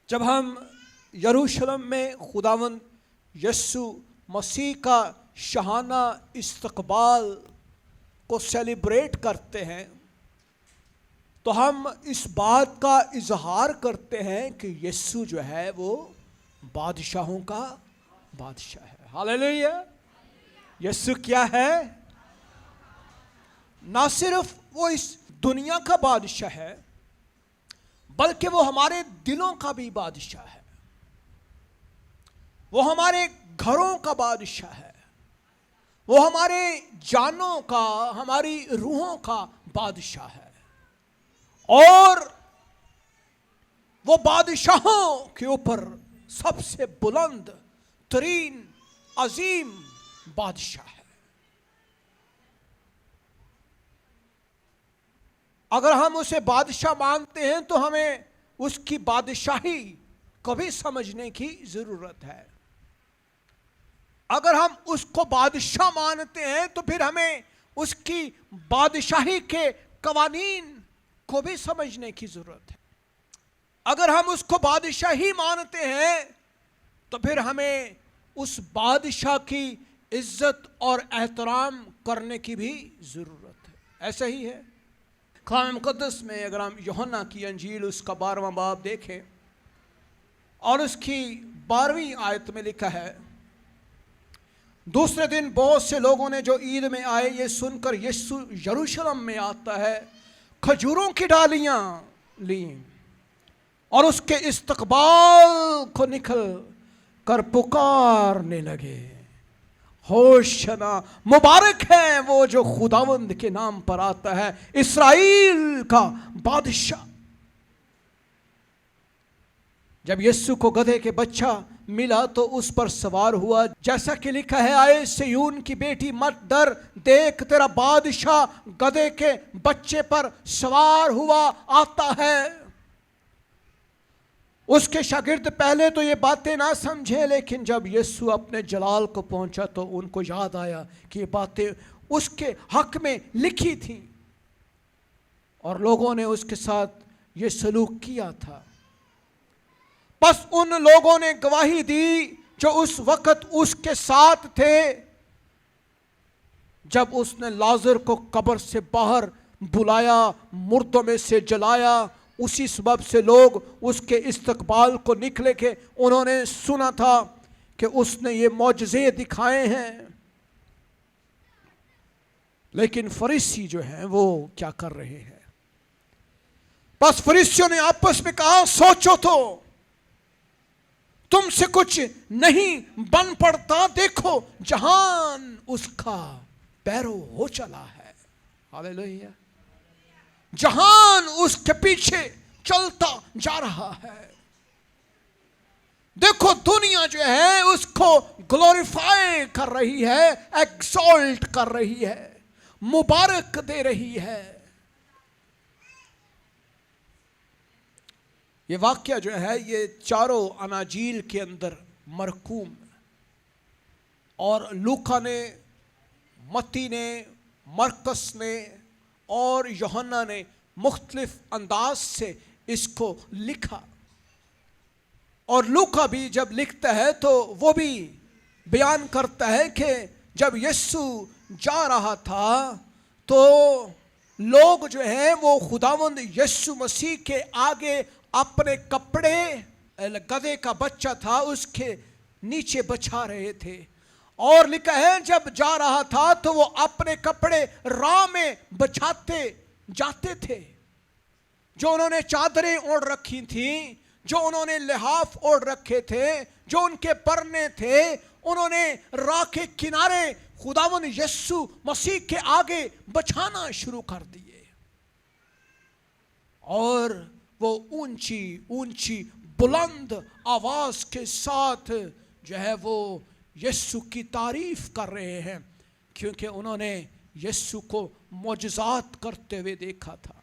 जब हम यरूशलेम में खुदावंद यीशु मसीह का शहाना इस्तकबाल को सेलिब्रेट करते हैं तो हम इस बात का इजहार करते हैं कि यीशु जो है वो बादशाहों का बादशाह है। हालेलुया। यीशु क्या है? ना सिर्फ वो इस दुनिया का बादशाह है बल्कि वो हमारे दिलों का भी बादशाह है। वो हमारे घरों का बादशाह है। वो हमारे जानों का, हमारी रूहों का बादशाह है। और वो बादशाहों के ऊपर सबसे बुलंद तरीन अजीम बादशाह है। अगर हम उसे बादशाह मानते हैं तो हमें उसकी बादशाही को भी समझने की जरूरत है। अगर हम उसको बादशाह मानते हैं तो फिर हमें उसकी बादशाही के कवानीन को भी समझने की जरूरत है। अगर हम उसको बादशाह ही मानते हैं तो फिर हमें उस बादशाह की इज्जत और एहतराम करने की भी जरूरत है। ऐसा ही है। कलाम मुक़द्दस में अगर हम यूहन्ना की अंजील उसका 12वां बाब देखें और उसकी 12वीं आयत में लिखा है, दूसरे दिन बहुत से लोगों ने जो ईद में आए ये सुनकर यीशु यरूशलेम में आता है खजूरों की डालियां ली और उसके इस्तकबाल को निकल कर पुकारने लगे, होशना, मुबारक है वो जो खुदावंद के नाम पर आता है, इस्राएल का बादशाह। जब यीशु को गधे के बच्चा मिला तो उस पर सवार हुआ, जैसा कि लिखा है, आए सिय्योन की बेटी मत डर, देख तेरा बादशाह गधे के बच्चे पर सवार हुआ आता है। उसके शागिर्द पहले तो ये बातें ना समझे, लेकिन जब यीशु अपने जलाल को पहुंचा तो उनको याद आया कि ये बातें उसके हक में लिखी थी और लोगों ने उसके साथ ये सलूक किया था। बस उन लोगों ने गवाही दी जो उस वक्त उसके साथ थे जब उसने लाजर को कब्र से बाहर बुलाया, मुर्दों में से जलाया। उसी सबब से लोग उसके इस्तकबाल को निकले के उन्होंने सुना था कि उसने ये मौजज़े दिखाए हैं। लेकिन फरीसी जो हैं वो क्या कर रहे हैं? बस फरीसियों ने आपस में कहा, सोचो तो, तुमसे कुछ नहीं बन पड़ता, देखो जहान उसका पैरो हो चला है। हालेलुया। जहान उसके पीछे चलता जा रहा है। देखो दुनिया जो है उसको ग्लोरीफाई कर रही है, एक्सॉल्ट कर रही है, मुबारक दे रही है। ये वाक्य जो है ये चारों अनाजील के अंदर मरकूम, और लूका ने, मत्ती ने, मरकस ने और यूहन्ना ने मुख्तलिफ अंदाज से इसको लिखा। और लूका भी जब लिखता है तो वो भी बयान करता है कि जब यीशु जा रहा था तो लोग जो हैं वो खुदावंद यीशु मसीह के आगे अपने कपड़े, गधे का बच्चा था उसके नीचे बछा रहे थे। और लिखा है जब जा रहा था तो वो अपने कपड़े राह में बछाते जाते थे। जो उन्होंने चादरें ओढ़ रखी थी, जो उन्होंने लिहाफ ओढ़ रखे थे, जो उनके परने थे, उन्होंने राह के किनारे खुदावंद यीशु मसीह के आगे बछाना शुरू कर दिए। और वो ऊंची ऊंची बुलंद आवाज के साथ जो है वो यीशु की तारीफ कर रहे हैं, क्योंकि उन्होंने यीशु को मौजज़ात करते हुए देखा था।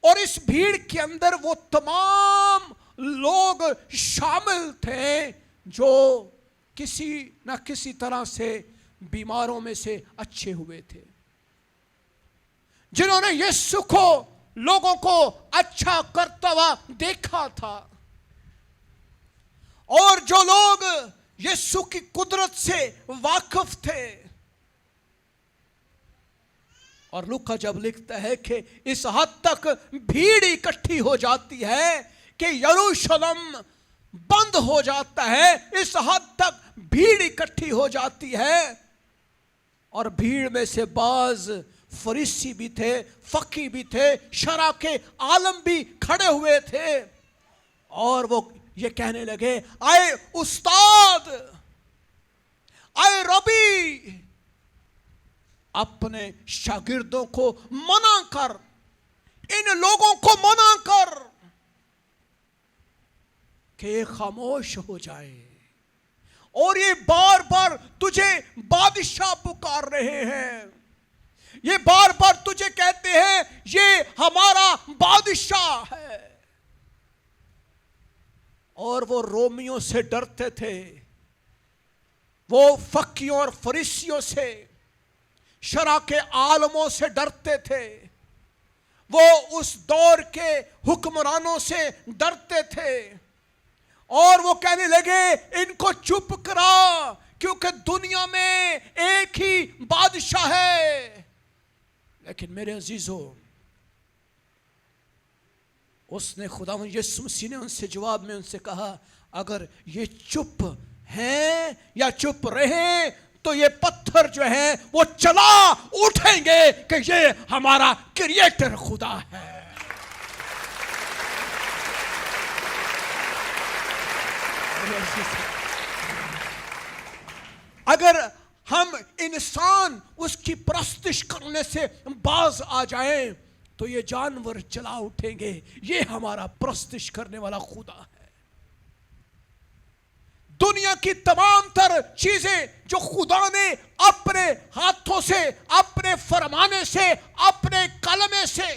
और इस भीड़ के अंदर वो तमाम लोग शामिल थे जो किसी न किसी तरह से बीमारों में से अच्छे हुए थे, जिन्होंने यीशु को लोगों को अच्छा करता हुआ देखा था। और जो लोग यीशु की कुदरत से वाकिफ थे, और लूका जब लिखता है कि इस हद तक भीड़ इकट्ठी हो जाती है कि यरूशलेम बंद हो जाता है, इस हद तक भीड़ इकट्ठी हो जाती है। और भीड़ में से बाज फरीसी भी थे, फकी भी थे, शरा के आलम भी खड़े हुए थे, और वो ये कहने लगे, आए उस्ताद, आए रबी, अपने शागिर्दों को मना कर, इन लोगों को मना कर कि ये खामोश हो जाए, और ये बार बार तुझे बादशाह पुकार रहे हैं, ये बार बार तुझे कहते हैं ये हमारा बादशाह है। और वो रोमियों से डरते थे, वो फकियों और फरीसियों से, शरा के आलमों से डरते थे, वो उस दौर के हुक्मरानों से डरते थे, और वो कहने लगे इनको चुप करा, क्योंकि दुनिया में एक ही बादशाह है। लेकिन मेरे अजीजों, उसने खुदा यीशु मसीह ने उनसे जवाब में उनसे कहा, अगर ये चुप हैं या चुप रहे तो ये पत्थर जो है वो चला उठेंगे कि ये हमारा क्रिएटर खुदा है। अगर हम इंसान उसकी परस्तिश करने से बाज आ जाएं तो ये जानवर चला उठेंगे, ये हमारा परस्तिश करने वाला खुदा है। दुनिया की तमाम तर चीजें जो खुदा ने अपने हाथों से, अपने फरमाने से, अपने कलमे से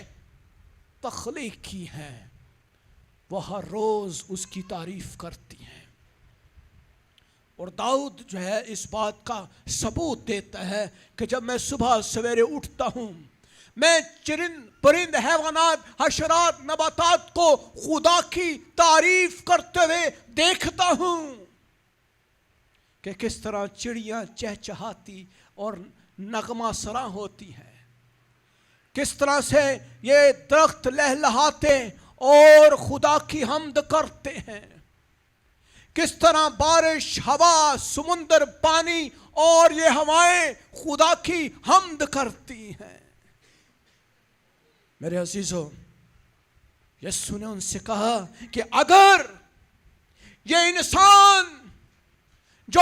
तख्लीक की हैं, वो हर रोज उसकी तारीफ करती हैं। और दाऊद जो है इस बात का सबूत देता है कि जब मैं सुबह सवेरे उठता हूं, मैं चरिंद परिंद हैवानात हशरात नबातात को खुदा की तारीफ करते हुए देखता हूं कि किस तरह चिड़ियां चहचहाती और नगमा सरा होती हैं, किस तरह से ये दरख्त लहलहाते और खुदा की हम्द करते हैं, किस तरह बारिश, हवा, समुंदर, पानी और ये हवाएं खुदा की हम्द करती हैं। मेरे अजीजों, यीशु ने उनसे कहा कि अगर ये इंसान जो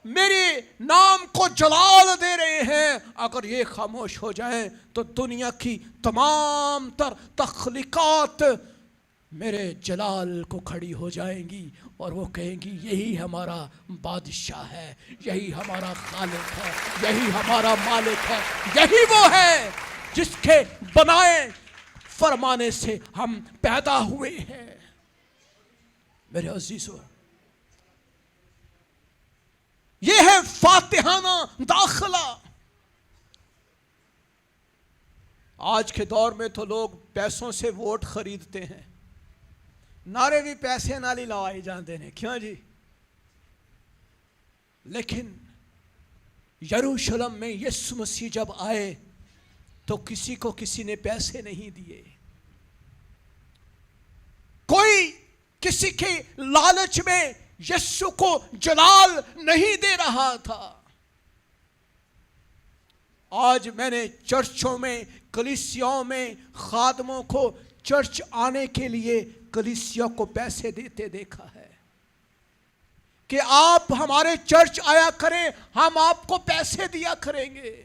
मेरे नाम को जलाल दे रहे हैं, अगर ये खामोश हो जाए तो दुनिया की तमाम तर तख्लीकात मेरे जलाल को खड़ी हो जाएंगी और वो कहेंगी यही हमारा बादशाह है, यही हमारा खालिक है, यही हमारा मालिक है, यही वो है जिसके बनाए फरमाने से हम पैदा हुए हैं। मेरे अजीजों, ये है फातिहाना दाखिला। आज के दौर में तो लोग पैसों से वोट खरीदते हैं, नारे भी पैसे नाल ही लवाए जाते हैं, क्यों जी? लेकिन यरूशलेम में यीशु मसीह जब आए तो किसी को किसी ने पैसे नहीं दिए, कोई किसी के लालच में यीशु को जलाल नहीं दे रहा था। आज मैंने चर्चों में, कलीसियाओं में खादमों को चर्च आने के लिए कलीसिया को पैसे देते देखा है कि आप हमारे चर्च आया करें, हम आपको पैसे दिया करेंगे।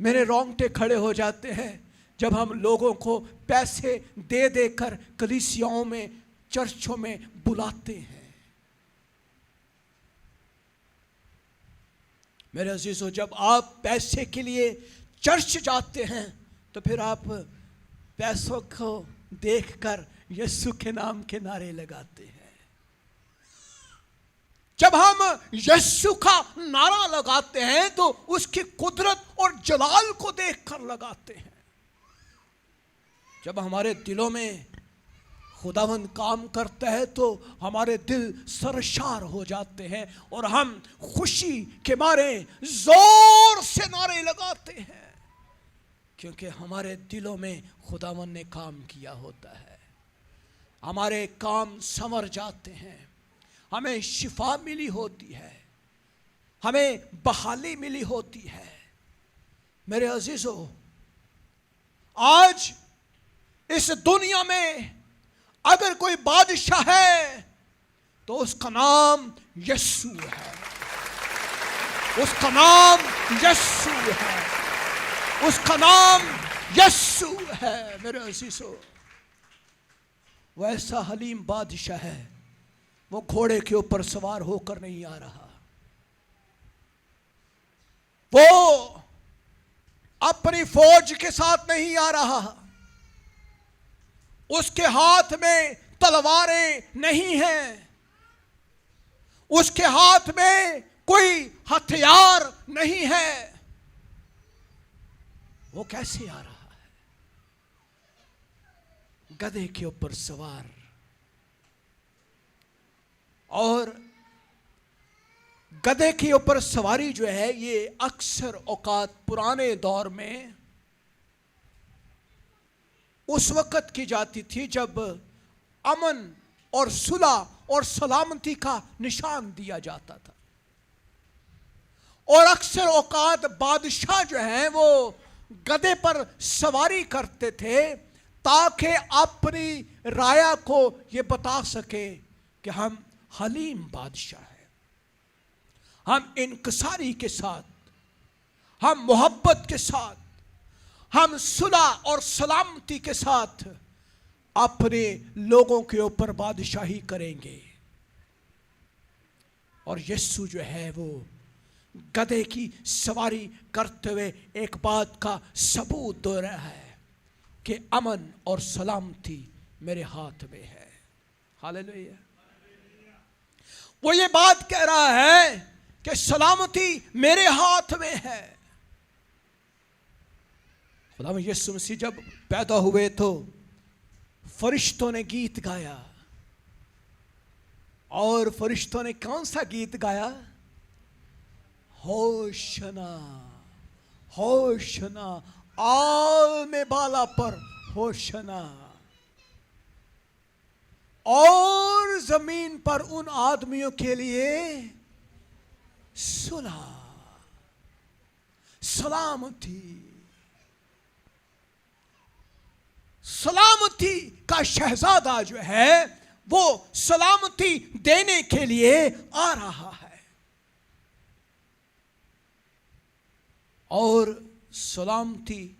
मेरे रोंगटे खड़े हो जाते हैं जब हम लोगों को पैसे दे देकर कलीसियाओं में, चर्चों में बुलाते हैं। मेरे अजीजों, जब आप पैसे के लिए चर्च जाते हैं तो फिर आप पैसों को देखकर यीशु के नाम के नारे लगाते हैं। जब हम यीशु का नारा लगाते हैं तो उसकी कुदरत और जलाल को देखकर लगाते हैं। जब हमारे दिलों में खुदावन काम करता है तो हमारे दिल सरशार हो जाते हैं और हम खुशी के मारे जोर से नारे लगाते हैं, क्योंकि हमारे दिलों में खुदावन ने काम किया होता है। हमारे काम संवर जाते हैं, हमें शिफा मिली होती है, हमें बहाली मिली होती है। मेरे अजीजों, आज इस दुनिया में अगर कोई बादशाह है तो उसका नाम यीशु है, उसका नाम यीशु है, उसका नाम यीशु है। मेरे अजीजों, वैसा हलीम बादशाह है, वो घोड़े के ऊपर सवार होकर नहीं आ रहा, वो अपनी फौज के साथ नहीं आ रहा, उसके हाथ में तलवारें नहीं हैं, उसके हाथ में कोई हथियार नहीं है। वो कैसे आ रहा है? गधे के ऊपर सवार। और गधे के ऊपर सवारी जो है, ये अक्सर औकात पुराने दौर में उस वक़्त की जाती थी जब अमन और सुलह और सलामती का निशान दिया जाता था। और अक्सर औकात बादशाह जो हैं वो गधे पर सवारी करते थे ताकि अपनी राया को ये बता सके कि हम हलीम बादशाह हैं, हम इनकसारी के साथ, हम मोहब्बत के साथ, हम सुलह और सलामती के साथ अपने लोगों के ऊपर बादशाही करेंगे। और यीशु जो है वो गधे की सवारी करते हुए एक बात का सबूत दे रहा है कि अमन और सलामती मेरे हाथ में है। हालेलुया। वो ये बात कह रहा है कि सलामती मेरे हाथ में है। खुदा यीशु मसीह जब पैदा हुए तो फरिश्तों ने गीत गाया, और फरिश्तों ने कौन सा गीत गाया? होशना होशना, आल में बाला पर होशना, और जमीन पर उन आदमियों के लिए सुलह, सलामती। सलामती का शहजादा जो है वो सलामती देने के लिए आ रहा है। और सलामती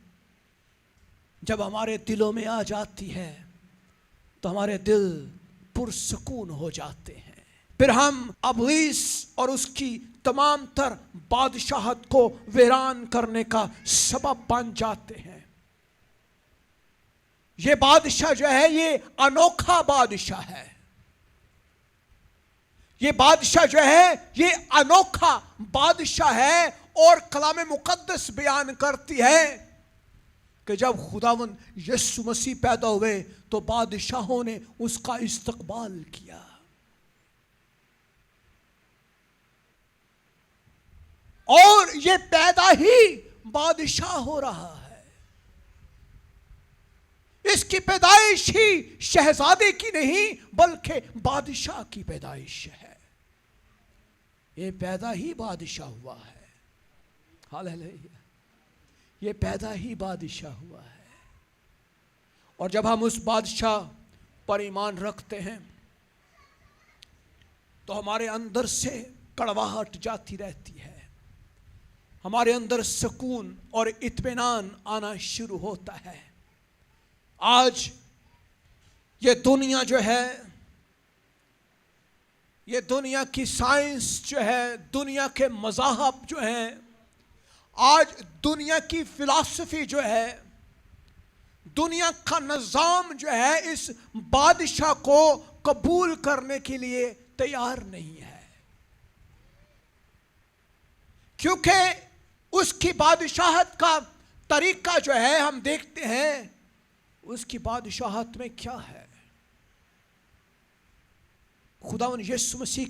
जब हमारे दिलों में आ जाती है तो हमारे दिल पुरसकून हो जाते हैं। फिर हम इब्लीस और उसकी तमाम तर बादशाहत को वीरान करने का सबब बन जाते हैं। ये बादशाह जो है ये अनोखा बादशाह है। ये बादशाह जो है ये अनोखा बादशाह है। और कलाम मुकद्दस बयान करती है कि जब खुदावंद यीशु मसीह पैदा हुए तो बादशाहों ने उसका इस्तकबाल किया। और ये पैदा ही बादशाह हो रहा है। इसकी पैदाइश ही शहजादे की नहीं बल्कि बादशाह की पैदाइश है। ये पैदा ही बादशाह हुआ है। हालेलुया। ये पैदा ही बादशाह हुआ है। और जब हम उस बादशाह पर ईमान रखते हैं तो हमारे अंदर से कड़वाहट जाती रहती है, हमारे अंदर सुकून और इत्मीनान आना शुरू होता है। आज ये दुनिया जो है, ये दुनिया की साइंस जो है, दुनिया के मज़ाहब जो हैं, आज दुनिया की फिलॉसफी जो है, दुनिया का निज़ाम जो है इस बादशाह को कबूल करने के लिए तैयार नहीं है, क्योंकि उसकी बादशाहत का तरीका जो है हम देखते हैं उसकी बादशाहत में क्या है। खुदावन यीशु मसीह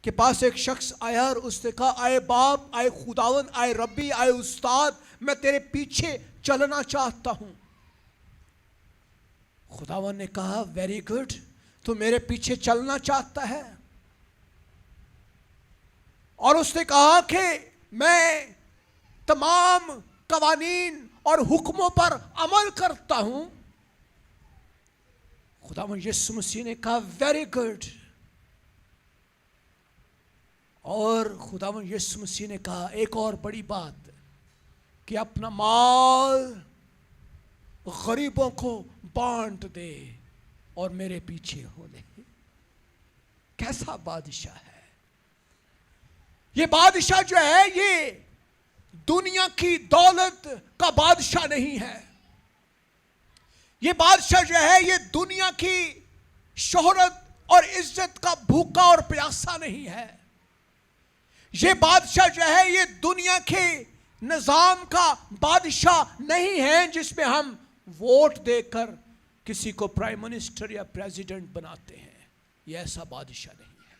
के पास एक शख्स आया और उसने कहा, आए बाप, आए खुदावन, आए रब्बी, आए उस्ताद, मैं तेरे पीछे चलना चाहता हूं। खुदावन ने कहा, वेरी गुड, तू मेरे पीछे चलना चाहता है। और उसने कहा कि मैं तमाम कवानीन और हुक्मों पर अमल करता हूं। खुदावन यीशु मसीह ने कहा, वेरी गुड। और खुदावन यीशु मसीह ने कहा एक और बड़ी बात, कि अपना माल गरीबों को बांट दे और मेरे पीछे हो ले। कैसा बादशाह है ये! बादशाह जो है ये दुनिया की दौलत का बादशाह नहीं है। ये बादशाह जो है ये दुनिया की शोहरत और इज्जत का भूखा और प्यासा नहीं है। ये बादशाह जो है ये दुनिया के निजाम का बादशाह नहीं है, जिसमें हम वोट देकर किसी को प्राइम मिनिस्टर या प्रेसिडेंट बनाते हैं। ये ऐसा बादशाह नहीं है।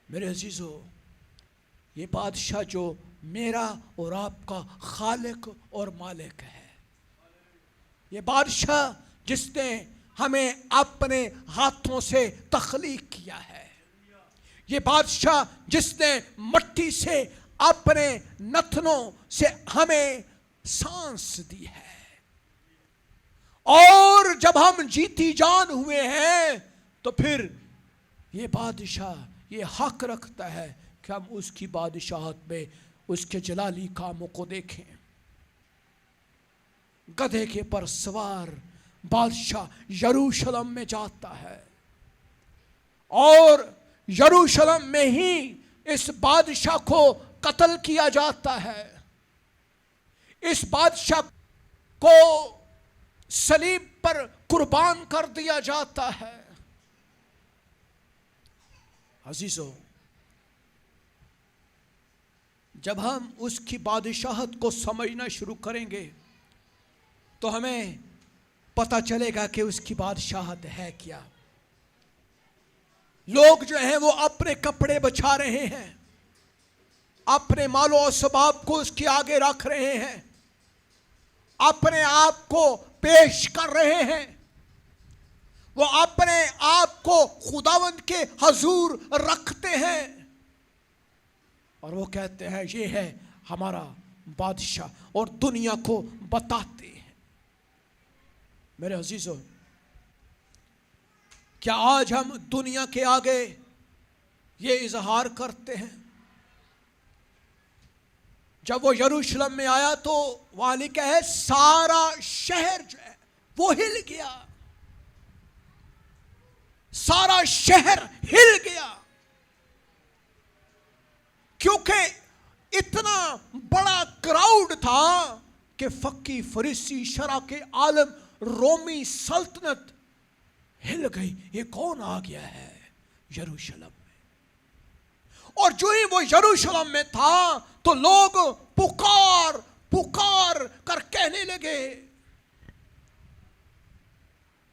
मेरे अजीजों, ये बादशाह जो मेरा और आपका खालिक और मालिक है, ये बादशाह जिसने हमें अपने हाथों से तख्लीक किया है, ये बादशाह जिसने मट्टी से अपने नथनों से हमें सांस दी है, और जब हम जीती जान हुए हैं तो फिर ये बादशाह ये हक रखता है कि हम उसकी बादशाहत में उसके जलाली कामों को देखें। गधे के पर सवार बादशाह यरूशलेम में जाता है और यरूशलेम में ही इस बादशाह को कत्ल किया जाता है। इस बादशाह को सलीब पर कुर्बान कर दिया जाता है। अजीजों, जब हम उसकी बादशाहत को समझना शुरू करेंगे तो हमें पता चलेगा कि उसकी बादशाहत है क्या। लोग जो हैं वो अपने कपड़े बचा रहे हैं, अपने मालो और सबाब को उसके आगे रख रहे हैं, अपने आप को पेश कर रहे हैं। वो अपने आप को खुदावंद के हजूर रखते हैं और वो कहते हैं ये है हमारा बादशाह, और दुनिया को बताते हैं। मेरे अजीजों, क्या आज हम दुनिया के आगे ये इजहार करते हैं? जब वो यरूशलेम में आया तो वहां लिखा है सारा शहर जो है वो हिल गया। सारा शहर हिल गया, क्योंकि इतना बड़ा क्राउड था कि फक्की, फरीसी, शरा के आलम, रोमी सल्तनत हिल गई। ये कौन आ गया है यरूशलेम में? और जो ही वो यरूशलेम में था तो लोग पुकार पुकार कर कहने लगे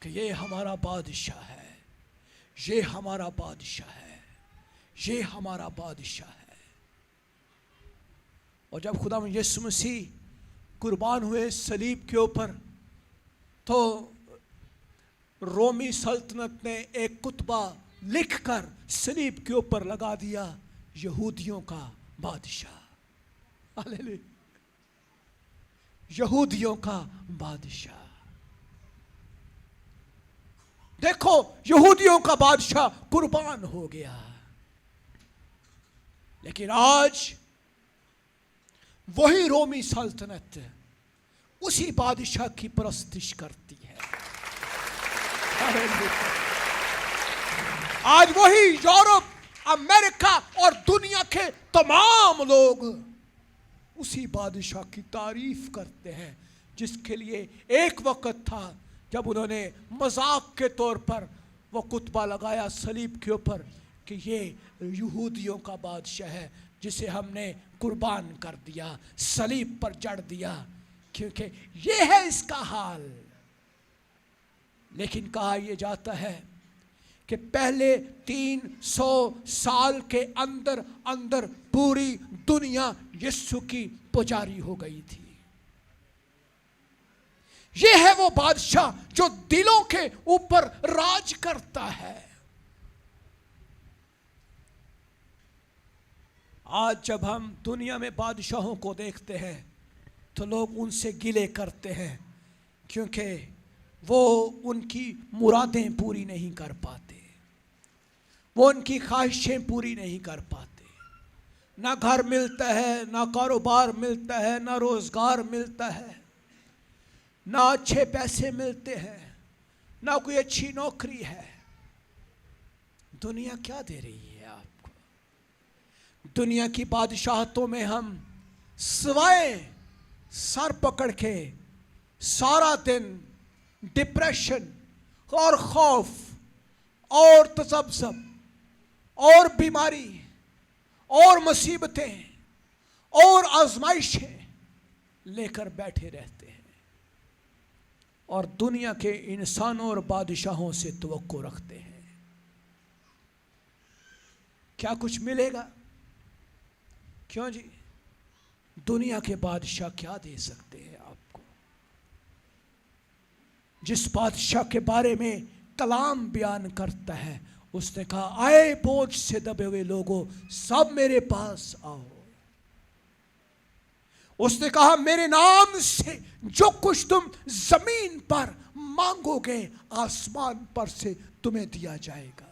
कि ये हमारा बादशाह है, ये हमारा बादशाह है, ये हमारा बादशाह है। और जब खुदा यीशु मसीह कुर्बान हुए सलीब के ऊपर, तो रोमी सल्तनत ने एक कुतबा लिखकर सलीब के ऊपर लगा दिया, यहूदियों का बादशाह। हालेलुया, यहूदियों का बादशाह। देखो, यहूदियों का बादशाह कुर्बान हो गया, लेकिन आज वही रोमी सल्तनत उसी बादशाह की परस्तिश करती है। आज वही यूरोप, अमेरिका और दुनिया के तमाम लोग उसी बादशाह की तारीफ करते हैं, जिसके लिए एक वक्त था जब उन्होंने मजाक के तौर पर वो कुतबा लगाया सलीब के ऊपर कि ये यहूदियों का बादशाह है, जिसे हमने कुर्बान कर दिया, सलीब पर जड़ दिया, क्योंकि ये है इसका हाल। लेकिन कहा यह जाता है कि पहले 300 साल के अंदर अंदर पूरी दुनिया यीशु की पुजारी हो गई थी। यह है वो बादशाह जो दिलों के ऊपर राज करता है। आज जब हम दुनिया में बादशाहों को देखते हैं तो लोग उनसे गिले करते हैं, क्योंकि वो उनकी मुरादें पूरी नहीं कर पाते, वो उनकी ख्वाहिशें पूरी नहीं कर पाते। ना घर मिलता है, ना कारोबार मिलता है, ना रोजगार मिलता है, ना अच्छे पैसे मिलते हैं, ना कोई अच्छी नौकरी है। दुनिया क्या दे रही है आपको? दुनिया की बादशाहतों में हम सिवाय सर पकड़ के सारा दिन डिप्रेशन और खौफ और तसब्सब और बीमारी और मुसीबतें और आजमाइशें लेकर बैठे रहते हैं, और दुनिया के इंसानों और बादशाहों से तवक्को रखते हैं क्या कुछ मिलेगा। क्यों जी? दुनिया के बादशाह क्या दे सकते हैं आपको? जिस बादशाह के बारे में कलाम बयान करता है, उसने कहा, आए बोझ से दबे हुए लोगों, सब मेरे पास आओ। उसने कहा, मेरे नाम से जो कुछ तुम जमीन पर मांगोगे, आसमान पर से तुम्हें दिया जाएगा।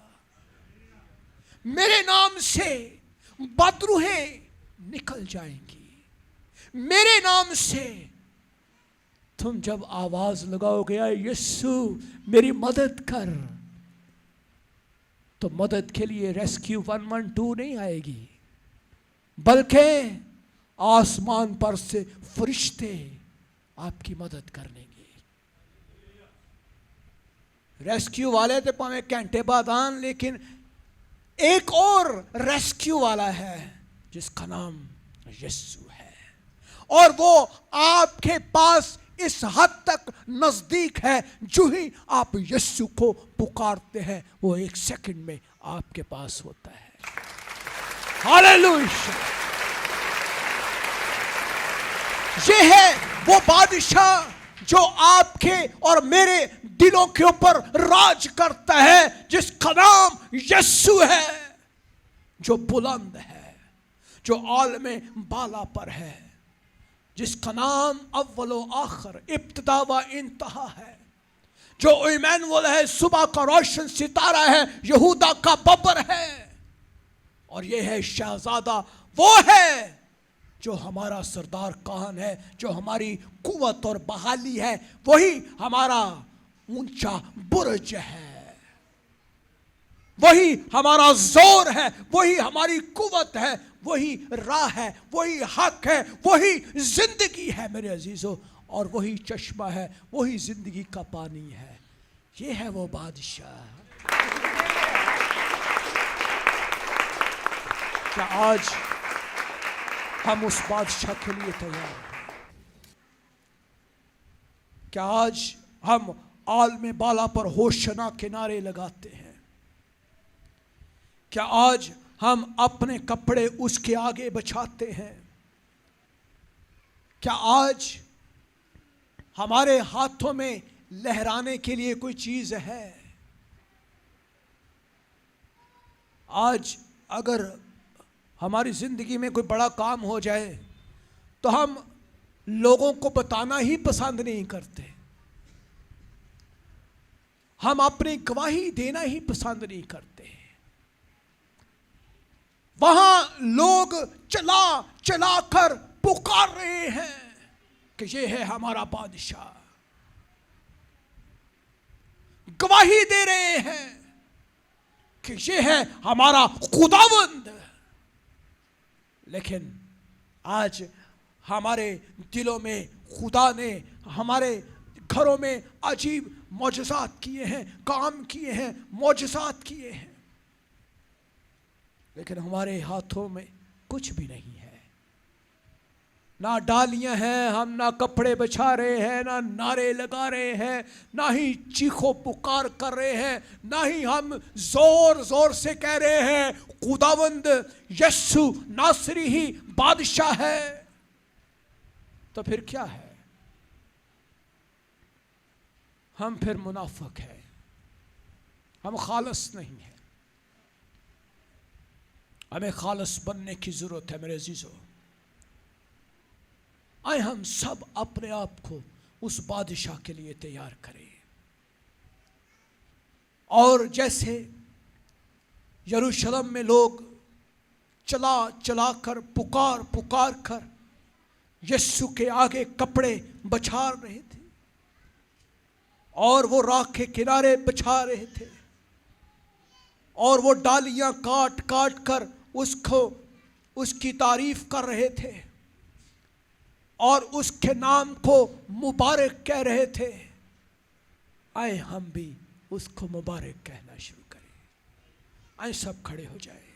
मेरे नाम से बदरूहें निकल जाएंगी। मेरे नाम से तुम जब आवाज लगाओगे, आए यीशु मेरी मदद कर, तो मदद के लिए रेस्क्यू 112 नहीं आएगी, बल्कि आसमान पर से फरिश्ते आपकी मदद करनेंगे। रेस्क्यू वाले तो भावें घंटे बाद आन, लेकिन एक और रेस्क्यू वाला है जिसका नाम यीशु है, और वो आपके पास इस हद तक नजदीक है, जो ही आप यीशु को पुकारते हैं वो 1 सेकंड में आपके पास होता है। हालेलुया! ये है वो बादशाह जो आपके और मेरे दिलों के ऊपर राज करता है, जिसका नाम यीशु है, जो बुलंद है, जो आलमे बाला पर है, जिसका नाम अव्वलो आखिर, इब्तिदा व इंतहा है, जो इमैनुअल है, सुबह का रोशन सितारा है, यहूदा का बबर है, और ये है शहजादा, वो है जो हमारा सरदार काहन है, जो हमारी कुव्वत और बहाली है, वही हमारा ऊंचा बुर्ज है, वही हमारा जोर है, वही हमारी कुव्वत है, वही राह है, वही हक है, वही जिंदगी है मेरे अजीजों, और वही चश्मा है, वही जिंदगी का पानी है। ये है वो बादशाह। क्या आज हम उस बादशाह के लिए तैयार हैं? क्या आज हम आलमे बाला पर होशना के नारे लगाते हैं? क्या आज हम अपने कपड़े उसके आगे बछाते हैं? क्या आज हमारे हाथों में लहराने के लिए कोई चीज है? आज अगर हमारी जिंदगी में कोई बड़ा काम हो जाए तो हम लोगों को बताना ही पसंद नहीं करते, हम अपनी गवाही देना ही पसंद नहीं करते। वहां लोग चला चला कर पुकार रहे हैं कि ये है हमारा बादशाह, गवाही दे रहे हैं कि ये है हमारा खुदावंद। लेकिन आज हमारे दिलों में खुदा ने हमारे घरों में अजीब मौजज़ात किए हैं, काम किए हैं, मौजज़ात किए हैं, लेकिन हमारे हाथों में कुछ भी नहीं है। ना डालियां हैं, हम ना कपड़े बिछा रहे हैं, ना नारे लगा रहे हैं, ना ही चीखो पुकार कर रहे हैं, ना ही हम जोर जोर से कह रहे हैं खुदावंद यीशु नासरी ही बादशाह है। तो फिर क्या है? हम फिर मुनाफिक हैं, हम खालस नहीं हैं। हमें खालस बनने की जरूरत है मेरे अजीजों। आए हम सब अपने आप को उस बादशाह के लिए तैयार करें। और जैसे यरूशलेम में लोग चला चला कर पुकार पुकार कर यीशु के आगे कपड़े बिछा रहे थे और वो राख के किनारे बिछा रहे थे और वो डालियां काट काट कर उसकी तारीफ कर रहे थे और उसके नाम को मुबारक कह रहे थे। आए हम भी उसको मुबारक कहना शुरू करें। आए सब खड़े हो जाए।